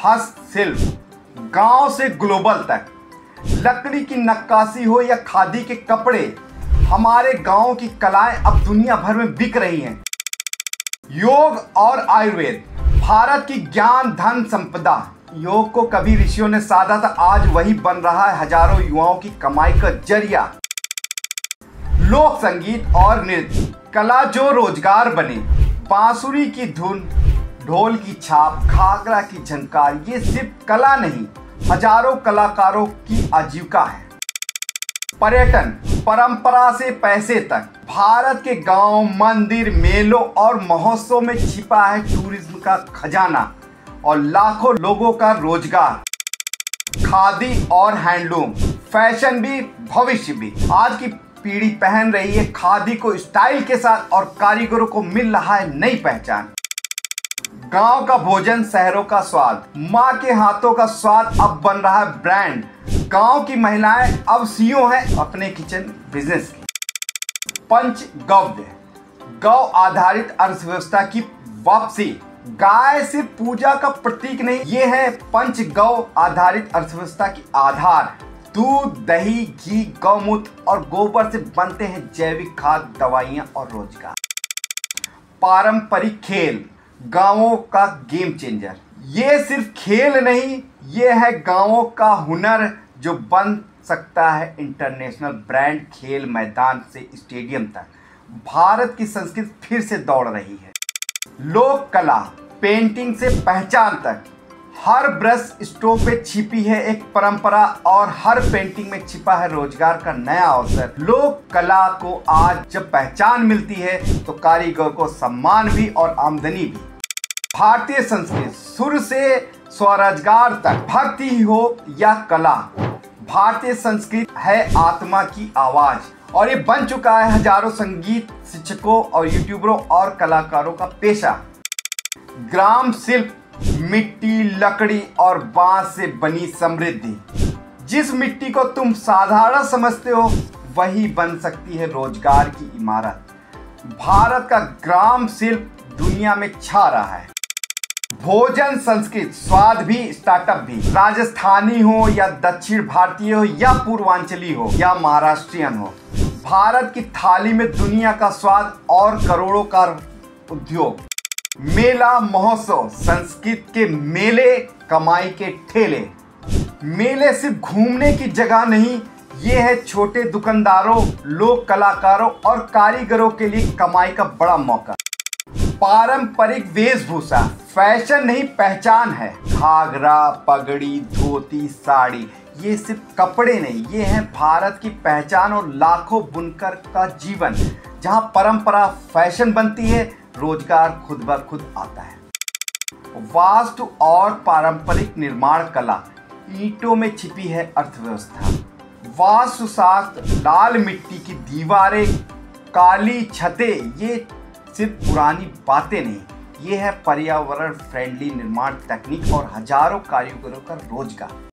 हस्तशिल्प, गांव से ग्लोबल तक, लकड़ी की नक्काशी हो या खादी के कपड़े, हमारे गांव की कलाएं अब दुनिया भर में बिक रही हैं। योग और आयुर्वेद, भारत की ज्ञान धन संपदा। योग को कभी ऋषियों ने साधा था, आज वही बन रहा है हजारों युवाओं की कमाई का जरिया। लोक संगीत और नृत्य, कला जो रोजगार बने। बांसुरी की धुन, ढोल की छाप, घाघरा की झंकार, ये सिर्फ कला नहीं, हजारों कलाकारों की आजीविका है। पर्यटन, परंपरा से पैसे तक, भारत के गांव, मंदिर, मेलों और महोत्सव में छिपा है टूरिज्म का खजाना और लाखों लोगों का रोजगार। खादी और हैंडलूम, फैशन भी भविष्य भी। आज की पीढ़ी पहन रही है खादी को स्टाइल के साथ और कारीगरों को मिल रहा है नई पहचान। गांव का भोजन, शहरों का स्वाद, माँ के हाथों का स्वाद अब बन रहा है ब्रांड। गांव की महिलाएं अब सीईओ हैं अपने किचन बिजनेस की। पंचगव्य, गौ आधारित अर्थव्यवस्था की वापसी। गाय सिर्फ पूजा का प्रतीक नहीं, ये है पंचगौ आधारित अर्थव्यवस्था की आधार। दूध, दही, घी, गौमूत्र और गोबर से बनते हैं जैविक खाद, दवाइयां और रोजगार। पारंपरिक खेल, गांवों का गेम चेंजर। ये सिर्फ खेल नहीं, ये है गांवों का हुनर जो बन सकता है इंटरनेशनल ब्रांड। खेल मैदान से स्टेडियम तक भारत की संस्कृति फिर से दौड़ रही है। लोक कला, पेंटिंग से पहचान तक, हर ब्रश स्ट्रोक पे छिपी है एक परंपरा और हर पेंटिंग में छिपा है रोजगार का नया अवसर। लोक कला को आज जब पहचान मिलती है तो कारीगर को सम्मान भी और आमदनी भी। भारतीय संस्कृति, सुर से स्वरोजगार तक, भक्ति ही हो या कला, भारतीय संस्कृति है आत्मा की आवाज और ये बन चुका है हजारों संगीत शिक्षकों और यूट्यूबरों और कलाकारों का पेशा। ग्राम शिल्प, मिट्टी, लकड़ी और बांस से बनी समृद्धि। जिस मिट्टी को तुम साधारण समझते हो वही बन सकती है रोजगार की इमारत। भारत का ग्राम शिल्प दुनिया में छा रहा है। भोजन, संस्कृत, स्वाद भी, स्टार्टअप भी। राजस्थानी हो या दक्षिण भारतीय हो या पूर्वांचली हो या महाराष्ट्रियन हो, भारत की थाली में दुनिया का स्वाद और करोड़ों का उद्योग। मेला, महोत्सव, संस्कृत के मेले, कमाई के ठेले। मेले सिर्फ घूमने की जगह नहीं, ये है छोटे दुकानदारों, लोक कलाकारों और कारीगरों के लिए कमाई का बड़ा मौका। पारंपरिक वेशभूषा, फैशन नहीं पहचान है। घाघरा, पगड़ी, धोती, साड़ी, ये सिर्फ कपड़े नहीं, ये है भारत की पहचान और लाखों बुनकर का जीवन। जहां परंपरा फैशन बनती है, रोजगार खुद ब खुद आता है। वास्तु और पारंपरिक निर्माण कला, ईंटों में छिपी है अर्थव्यवस्था। वास्तुशास्त्र, लाल मिट्टी की दीवारें, काली छतें, ये सिर्फ पुरानी बातें नहीं, ये है पर्यावरण फ्रेंडली निर्माण तकनीक और हजारों कारीगरों का रोजगार।